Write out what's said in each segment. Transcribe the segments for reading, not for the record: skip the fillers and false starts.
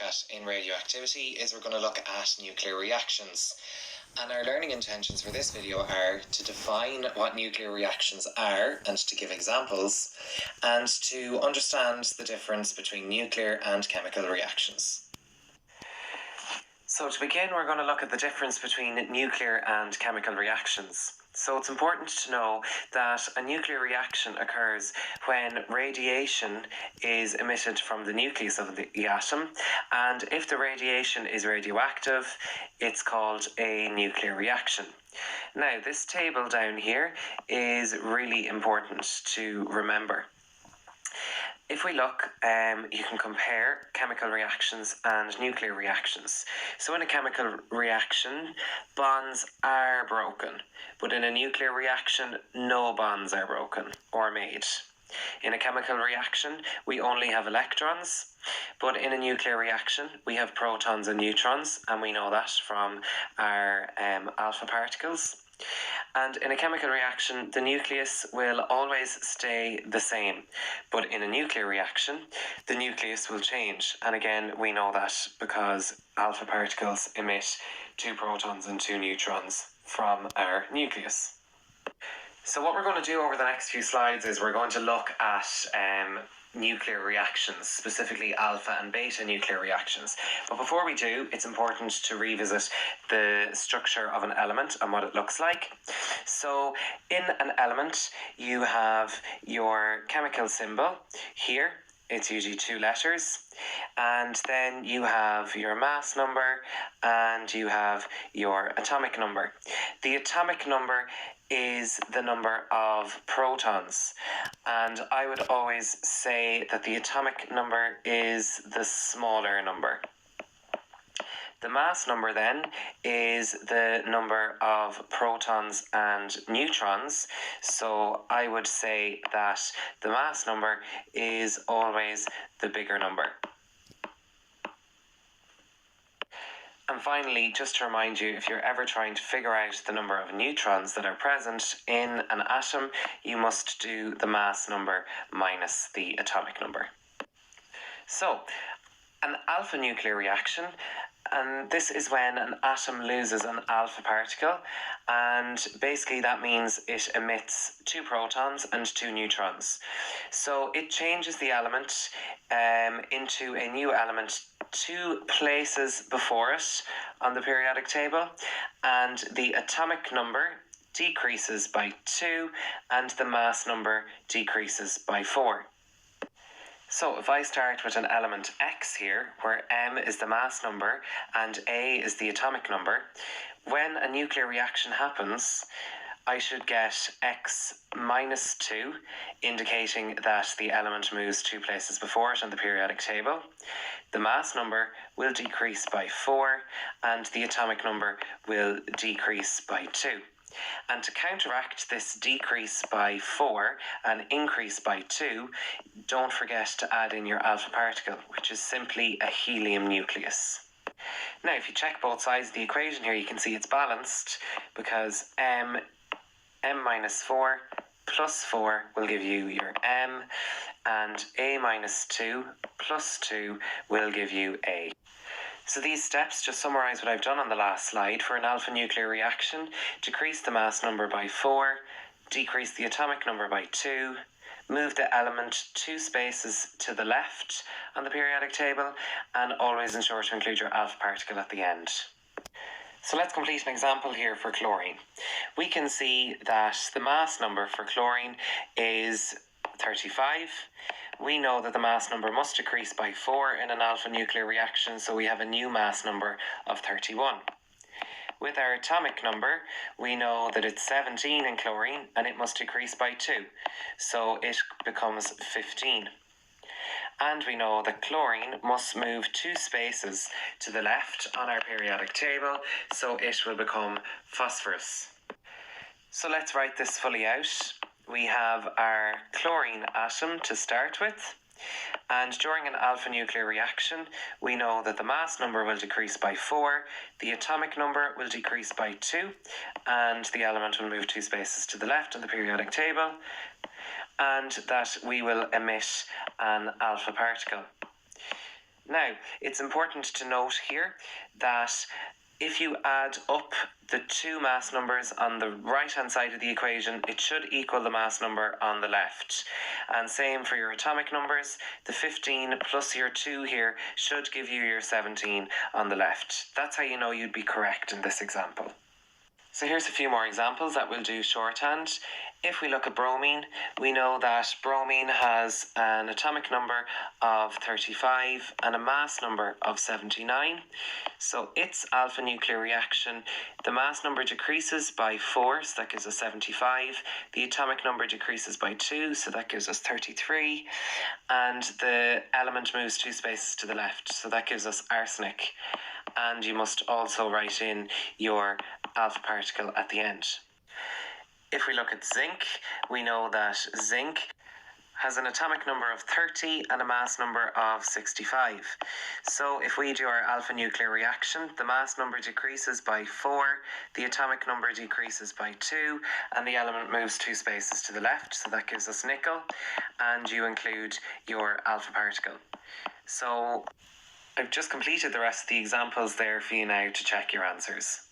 look at in radioactivity is we're going to look at nuclear reactions. And our learning intentions for this video are to define what nuclear reactions are and to give examples, and to understand the difference between nuclear and chemical reactions. So to begin, we're going to look at the difference between nuclear and chemical reactions. So it's important to know that a nuclear reaction occurs when radiation is emitted from the nucleus of the atom, and if the radiation is radioactive, it's called a nuclear reaction. Now, this table down here is really important to remember. If we look, you can compare chemical reactions and nuclear reactions. So in a chemical reaction, bonds are broken, but in a nuclear reaction, no bonds are broken or made. In a chemical reaction, we only have electrons, but in a nuclear reaction, we have protons and neutrons, and we know that from our alpha particles. And in a chemical reaction, the nucleus will always stay the same. But in a nuclear reaction, the nucleus will change. And again, we know that because alpha particles emit 2 protons and 2 neutrons from our nucleus. So what we're going to do over the next few slides is we're going to look at nuclear reactions, specifically alpha and beta nuclear reactions. But before we do, it's important to revisit the structure of an element and what it looks like. So in an element, you have your chemical symbol here. It's usually 2 letters, and then you have your mass number and you have your atomic number. The atomic number is the number of protons, and I would always say that the atomic number is the smaller number. The mass number then is the number of protons and neutrons, so I would say that the mass number is always the bigger number. And finally, just to remind you, if you're ever trying to figure out the number of neutrons that are present in an atom, you must do the mass number minus the atomic number. So, an alpha nuclear reaction, and this is when an atom loses an alpha particle, and basically that means it emits 2 protons and 2 neutrons. So it changes the element into a new element 2 places before it on the periodic table, and the atomic number decreases by 2 and the mass number decreases by 4. So if I start with an element X here, where M is the mass number and A is the atomic number, when a nuclear reaction happens, I should get X minus 2, indicating that the element moves 2 places before it on the periodic table. The mass number will decrease by 4 and the atomic number will decrease by 2. And to counteract this decrease by 4 and increase by 2, don't forget to add in your alpha particle, which is simply a helium nucleus. Now, if you check both sides of the equation here, you can see it's balanced because m minus 4 plus 4 will give you your M, and A minus 2 plus 2 will give you A. So these steps just summarise what I've done on the last slide. For an alpha nuclear reaction, decrease the mass number by 4, decrease the atomic number by 2, move the element 2 spaces to the left on the periodic table, and always ensure to include your alpha particle at the end. So let's complete an example here for chlorine. We can see that the mass number for chlorine is 35. We know that the mass number must decrease by 4 in an alpha nuclear reaction, so we have a new mass number of 31. With our atomic number, we know that it's 17 in chlorine and it must decrease by 2, so it becomes 15. And we know that chlorine must move 2 spaces to the left on our periodic table, so it will become phosphorus. So let's write this fully out. We have our chlorine atom to start with, and during an alpha nuclear reaction, we know that the mass number will decrease by 4, the atomic number will decrease by 2, and the element will move 2 spaces to the left on the periodic table, and that we will emit an alpha particle. Now, it's important to note here that if you add up the two mass numbers on the right hand side of the equation, it should equal the mass number on the left. And same for your atomic numbers. The 15 plus your 2 here should give you your 17 on the left. That's how you know you'd be correct in this example. So here's a few more examples that we'll do shorthand. If we look at bromine, we know that bromine has an atomic number of 35 and a mass number of 79. So its alpha nuclear reaction, the mass number decreases by 4, so that gives us 75. The atomic number decreases by 2, so that gives us 33. And the element moves 2 spaces to the left, so that gives us arsenic. And you must also write in your alpha particle at the end. If we look at zinc, we know that zinc has an atomic number of 30 and a mass number of 65. So if we do our alpha nuclear reaction, the mass number decreases by 4, the atomic number decreases by 2, and the element moves 2 spaces to the left, so that gives us nickel, and you include your alpha particle. So I've just completed the rest of the examples there for you now to check your answers.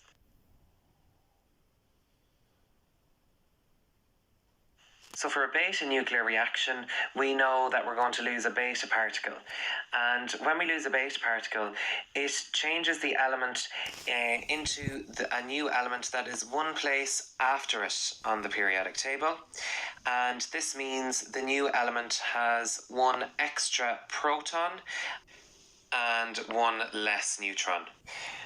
So for a beta nuclear reaction, we know that we're going to lose a beta particle. And when we lose a beta particle, it changes the element into a new element that is one place after it on the periodic table. And this means the new element has one extra proton and one less neutron.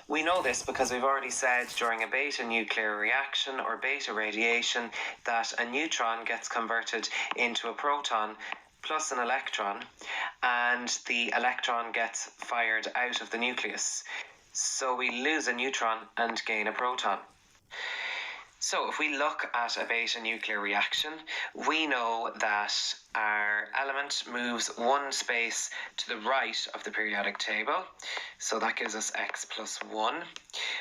We know this because we've already said during a beta nuclear reaction or beta radiation that a neutron gets converted into a proton plus an electron, and the electron gets fired out of the nucleus. So we lose a neutron and gain a proton. So if we look at a beta nuclear reaction, we know that our element moves one space to the right of the periodic table. So that gives us x plus 1.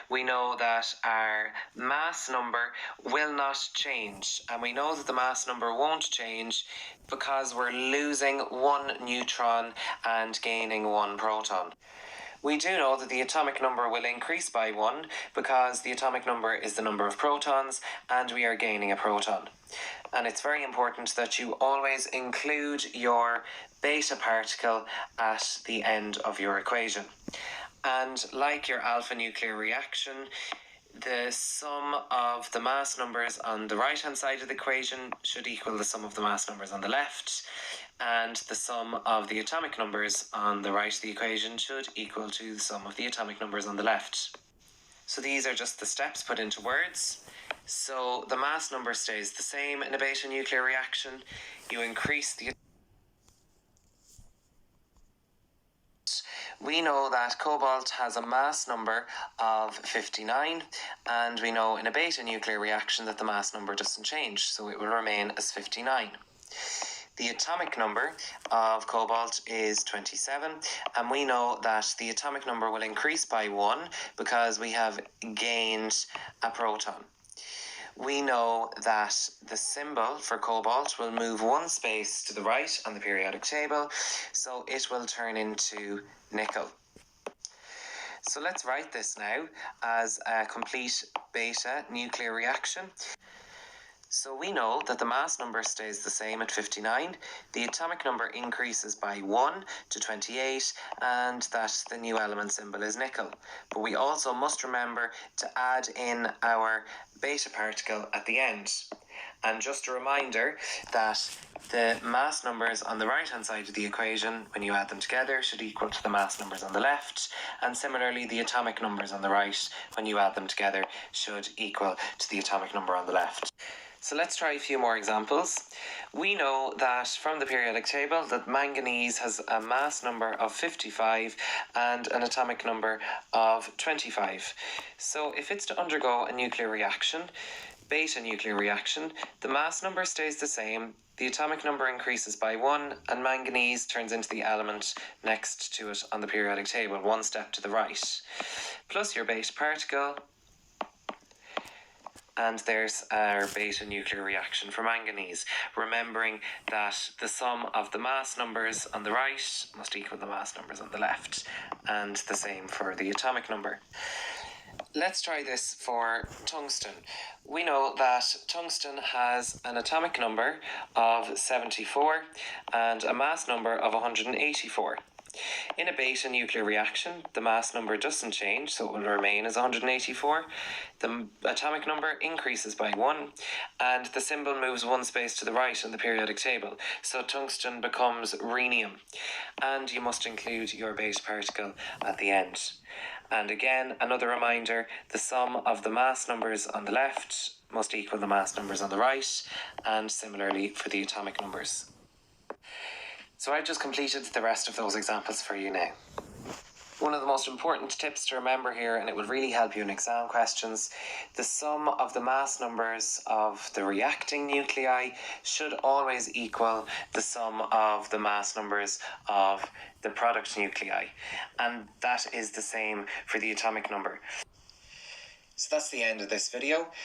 We know that our mass number will not change. And we know that the mass number won't change because we're losing one neutron and gaining one proton. We do know that the atomic number will increase by 1 because the atomic number is the number of protons and we are gaining a proton. And it's very important that you always include your beta particle at the end of your equation. And like your alpha nuclear reaction, the sum of the mass numbers on the right hand side of the equation should equal the sum of the mass numbers on the left, and the sum of the atomic numbers on the right of the equation should equal to the sum of the atomic numbers on the left. So these are just the steps put into words. So the mass number stays the same in a beta nuclear reaction. You increase the... We know that cobalt has a mass number of 59, and we know in a beta nuclear reaction that the mass number doesn't change, so it will remain as 59. The atomic number of cobalt is 27, and we know that the atomic number will increase by 1 because we have gained a proton. We know that the symbol for cobalt will move one space to the right on the periodic table, so it will turn into nickel. So let's write this now as a complete beta nuclear reaction. So we know that the mass number stays the same at 59, the atomic number increases by 1 to 28, and that the new element symbol is nickel. But we also must remember to add in our beta particle at the end. And just a reminder that the mass numbers on the right hand side of the equation, when you add them together, should equal to the mass numbers on the left, and similarly the atomic numbers on the right, when you add them together, should equal to the atomic number on the left. So let's try a few more examples. We know that from the periodic table that manganese has a mass number of 55 and an atomic number of 25. So if it's to undergo a nuclear reaction, beta nuclear reaction, the mass number stays the same, the atomic number increases by 1, and manganese turns into the element next to it on the periodic table, one step to the right. Plus your beta particle And there's our beta nuclear reaction for manganese, remembering that the sum of the mass numbers on the right must equal the mass numbers on the left, and the same for the atomic number. Let's try this for tungsten. We know that tungsten has an atomic number of 74 and a mass number of 184. In a beta nuclear reaction, the mass number doesn't change, so it will remain as 184. The atomic number increases by 1, and the symbol moves one space to the right in the periodic table, so tungsten becomes rhenium. And you must include your base particle at the end. And again, another reminder, the sum of the mass numbers on the left must equal the mass numbers on the right, and similarly for the atomic numbers. So I've just completed the rest of those examples for you now. One of the most important tips to remember here, and it will really help you in exam questions, the sum of the mass numbers of the reacting nuclei should always equal the sum of the mass numbers of the product nuclei. And that is the same for the atomic number. So that's the end of this video.